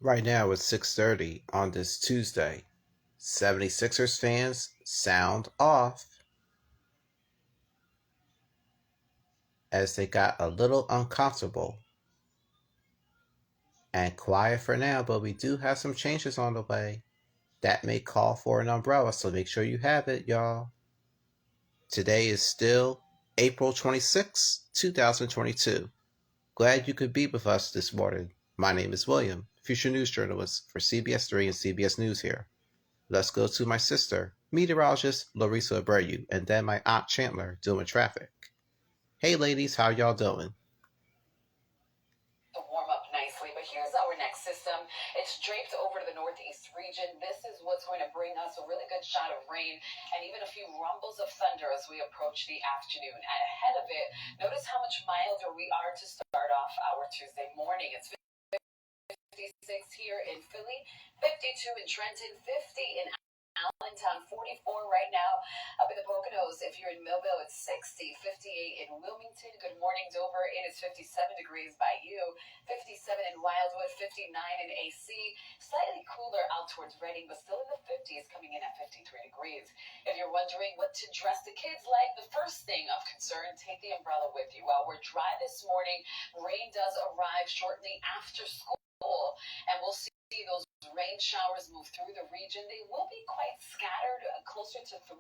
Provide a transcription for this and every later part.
Right now it's 6:30 on this Tuesday. 76ers fans sound off as they got a little uncomfortable and quiet for now, but we do have some changes on the way. That may call for an umbrella, so make sure you have it, y'all. Today is still April 26, 2022. Glad you could be with us this morning. My name is William, future news journalist for CBS 3 and CBS News here. Let's go to my sister, meteorologist Larissa Abreu, and then my aunt Chandler doing traffic. Hey ladies, how y'all doing? To warm up nicely, but here's our next system. It's draped over to the northeast region. This is what's going to bring us a really good shot of rain and even a few rumbles of thunder as we approach the afternoon. And ahead of it, notice how much milder we are to start off our Tuesday morning. It's 56 here in Philly, 52 in Trenton, 50 in Allentown, 44 right now up in the Poconos. If you're in Millville, it's 60, 58 in Wilmington. Good morning, Dover. It is 57 degrees by you, 57 in Wildwood, 59 in AC. Slightly cooler out towards Reading, but still in the 50s, coming in at 53 degrees. If you're wondering what to dress the kids like, the first thing of concern, take the umbrella with you. While we're dry this morning, rain does arrive shortly after school, and we'll see those rain showers move through the region. They will be quite scattered, closer to 3,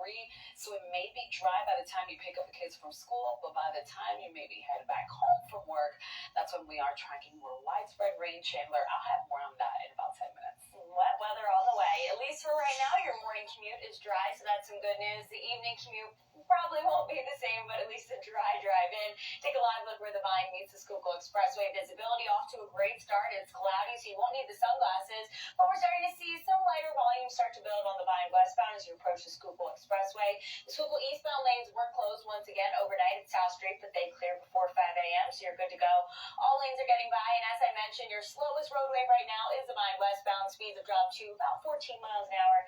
so it may be dry by the time you pick up the kids from school, but by the time you maybe head back home from work, that's when we are tracking more widespread rain. Chandler, I'll have more on that in about 10 minutes. Wet weather on the way. At least for right now, your morning commute is dry, so that's some good news. The evening commute probably won't be the same, but at least a dry drive in. Take a live look where the Vine meets the Schuylkill Expressway. Visibility off to a great start. It's cloudy, so you won't need the sunglasses, but we're starting to see some lighter volumes start to build on the Vine westbound as you approach the Schuylkill Expressway. The Schuylkill eastbound lanes were closed once again overnight at South Street, but they cleared before 5 a.m., so you're good to go. All lanes are getting by, and as I mentioned, your slowest roadway right now is the Vine westbound. Speeds have dropped to about 14 miles an hour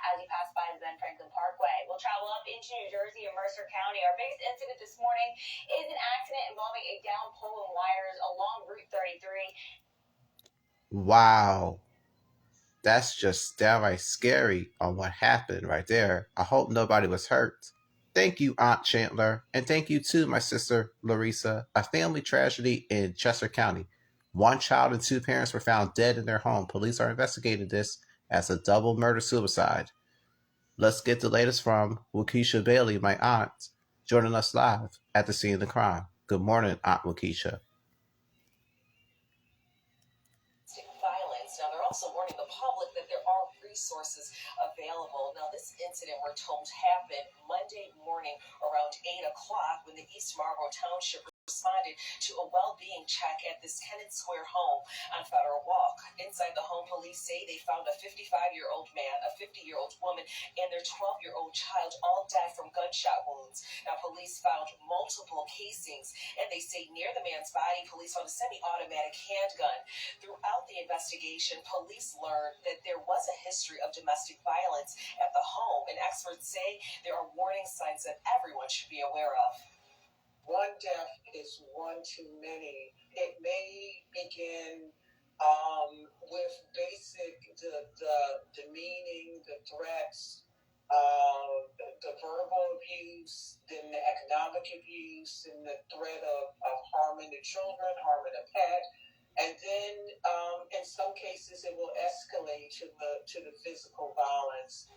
as you pass by the Ben Franklin Parkway. We'll travel up into New Jersey and Mercer County. Our biggest incident this morning is an accident involving a down pole and wires along Route 33. Wow, that's just downright scary on what happened right there. I hope nobody was hurt. Thank you, Aunt Chandler, and thank you too, my sister Larissa. A family tragedy in Chester County. One child and 2 parents were found dead in their home. Police are investigating this as a double murder suicide. Let's get the latest from Waukesha Bailey, my aunt, joining us live at the scene of the crime. Good morning, Aunt Waukesha. Violence. Now, they're also warning the public that there are resources available. Now, this incident, we're told, happened Monday morning around 8 o'clock when the East Marlboro Township responded to a well-being check at this Kennett Square home on Federal Walk. Inside the home, police say they found a 55-year-old man, a 50-year-old woman, and their 12-year-old child, all dead from gunshot wounds. Now, police found multiple casings, and they say near the man's body, police found a semi-automatic handgun. Throughout the investigation, police learned that there was a history of domestic violence at the home, and experts say there are warning signs that everyone should be aware of. One death is one too many. It may begin with basic, the demeaning, the threats, the verbal abuse, then the economic abuse, and the threat of harming the children, harming a pet. And then in some cases, it will escalate to the physical violence.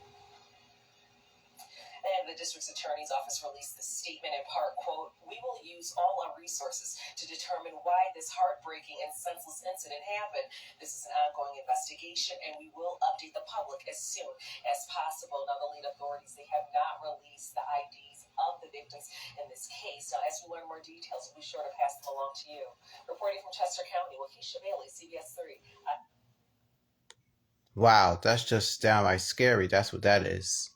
And the district's attorney's office released this statement in part, quote, "We will use all our resources to determine why this heartbreaking and senseless incident happened. This is an ongoing investigation, and we will update the public as soon as possible." Now, the lead authorities, they have not released the IDs of the victims in this case. Now, as we learn more details, we'll be sure to pass them along to you. Reporting from Chester County, Waukesha Bailey, CBS 3. Wow, that's just downright scary. That's what that is.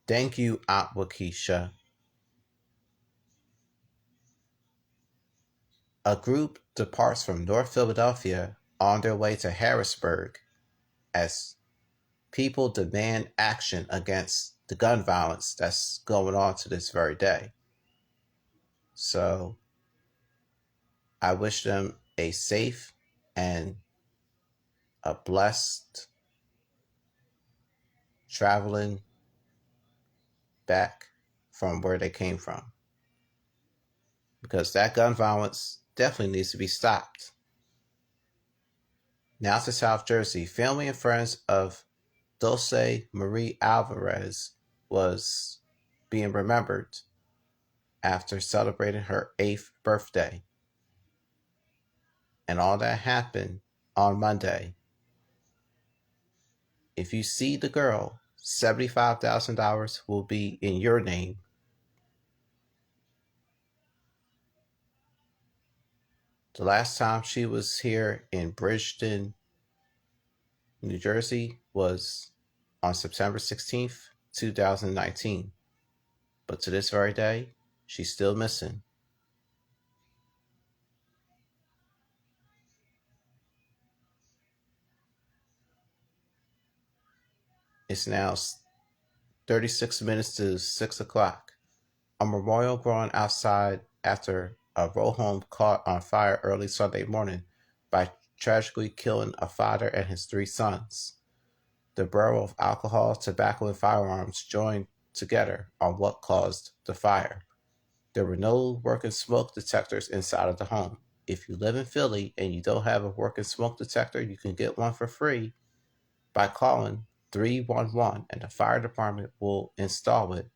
Thank you, Aunt Waukesha. A group departs from North Philadelphia on their way to Harrisburg as people demand action against the gun violence that's going on to this very day. So I wish them a safe and a blessed traveling back from where they came from. Because that gun violence definitely needs to be stopped. Now to South Jersey. Family and friends of Dulce Marie Alvarez was being remembered after celebrating her 8th birthday. And all that happened on Monday. If you see the girl, $75,000 will be in your name. The last time she was here in Bridgeton, New Jersey was on September 16th, 2019. But to this very day, she's still missing. It's now 36 minutes to 6 o'clock. A memorial growing outside after a row home caught on fire early Sunday morning by tragically killing a father and his 3 sons. The Bureau of Alcohol, Tobacco, and Firearms joined together on what caused the fire. There were no working smoke detectors inside of the home. If you live in Philly and you don't have a working smoke detector, you can get one for free by calling 311 and the fire department will install it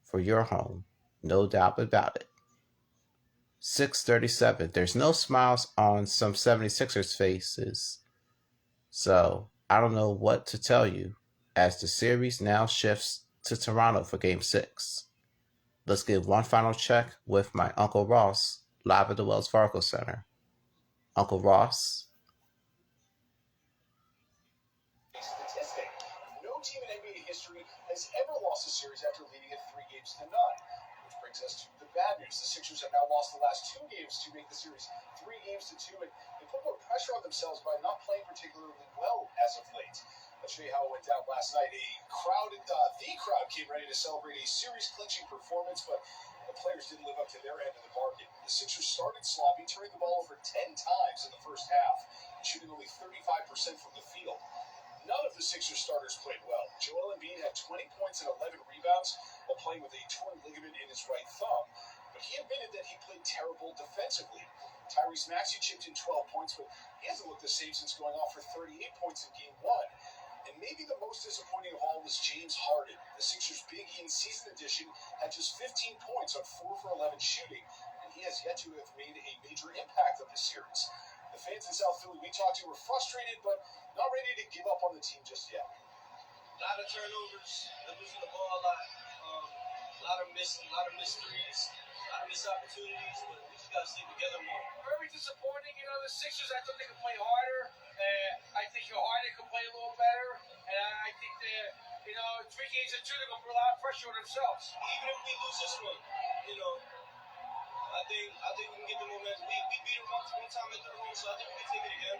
for your home. No doubt about it. 6:37. There's no smiles on some 76ers faces. So I don't know what to tell you as the series now shifts to Toronto for Game 6. Let's give one final check with my Uncle Ross live at the Wells Fargo Center. Uncle Ross. Statistic. No team in NBA history has ever lost a series after leading it 3-0. Which brings us to the bad news. The Sixers have now lost the last 2 games to make the series 3-2, and they put more pressure on themselves by not playing particularly well as of late. I'll show you how it went down last night. The crowd came ready to celebrate a series-clinching performance, but the players didn't live up to their end of the bargain. The Sixers started sloppy, turning the ball over 10 times in the first half, and shooting only 35% from the field. None of the Sixers starters played well. Joel Embiid had 20 points and 11 rebounds while playing with a torn ligament in his right thumb, but he admitted that he played terrible defensively. Tyrese Maxey chipped in 12 points, but he hasn't looked the same since going off for 38 points in Game 1. And maybe the most disappointing of all was James Harden. The Sixers' big in-season addition had just 15 points on 4 for 11 shooting, and he has yet to have made a major impact on the series. The fans in South Philly we talked to were frustrated, but not ready to give up on the team just yet. A lot of turnovers, losing the ball a lot, a lot of missed threes, a lot of missed opportunities, but we just got to stay together more. Very disappointing, the Sixers, I thought they could play harder. I think Harden could play a little better, and I think that, 3 games into, they're going to put a lot of pressure on themselves. Even if we lose this one, I think we can get the momentum. We beat them one time at their home, so I think we can take it again.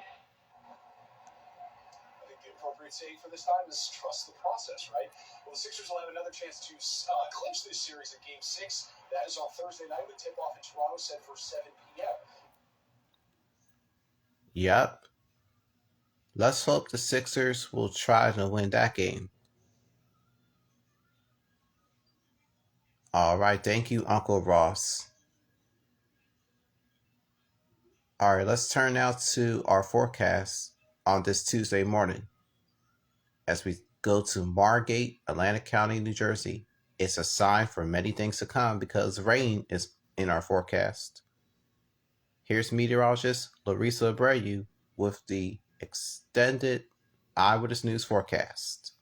I think the appropriate saying for this time is trust the process, right? Well, the Sixers will have another chance to clinch this series at Game 6. That is on Thursday night with tip-off in Toronto set for 7 p.m. Yep. Let's hope the Sixers will try to win that game. All right, thank you, Uncle Ross. All right, let's turn now to our forecast on this Tuesday morning. As we go to Margate, Atlantic County, New Jersey, it's a sign for many things to come because rain is in our forecast. Here's meteorologist Larissa Abreu with the extended Eyewitness News forecast.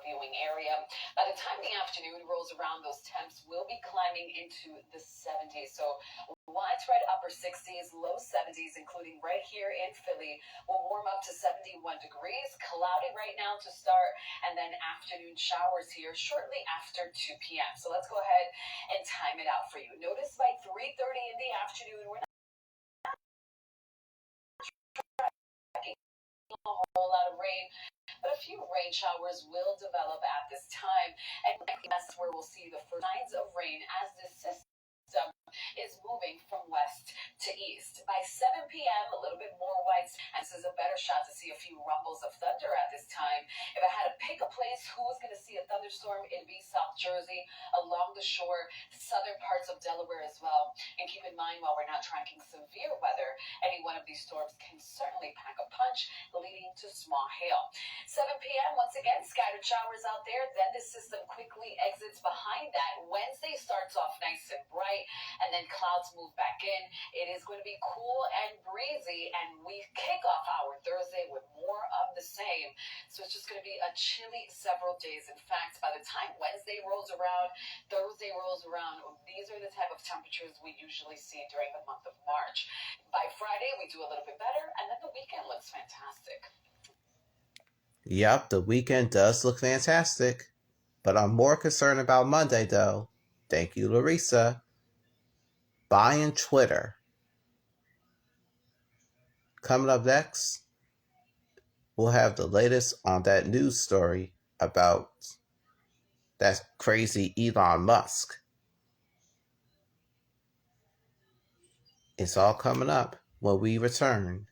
Viewing area. By the time the afternoon rolls around, those temps will be climbing into the 70s. So widespread upper 60s, low 70s, including right here in Philly, will warm up to 71 degrees. Cloudy right now to start, and then afternoon showers here shortly after 2 p.m. So let's go ahead and time it out for you. Notice by 3:30 in the afternoon, we're not tracking a whole lot of rain, but a few rain showers will develop at this time, and that's where we'll see the first signs of rain as this system is moving from west to east. By 7 p.m., a little bit more whites, and this is a better shot to see a few rumbles of thunder at this time. If I had to pick a place who was going to see a thunderstorm, it'd be South Jersey, along the shore, southern parts of Delaware as well. And keep in mind, while we're not tracking severe weather, any one of these storms can certainly pack a punch, leading to small hail. 7 p.m., once again, scattered showers out there. Then the system quickly exits behind that. Wednesday starts off nice and bright, and then clouds move back in. It is going to be cool and breezy, and we kick off our Thursday with more of the same. So it's just going to be a chilly several days. In fact, by the time Wednesday rolls around, Thursday rolls around, these are the type of temperatures we usually see during the month of March. By Friday, we do a little bit better, and then the weekend looks fantastic. Yup, the weekend does look fantastic. But I'm more concerned about Monday, though. Thank you, Larissa. Buying Twitter. Coming up next, we'll have the latest on that news story about that crazy Elon Musk. It's all coming up when we return.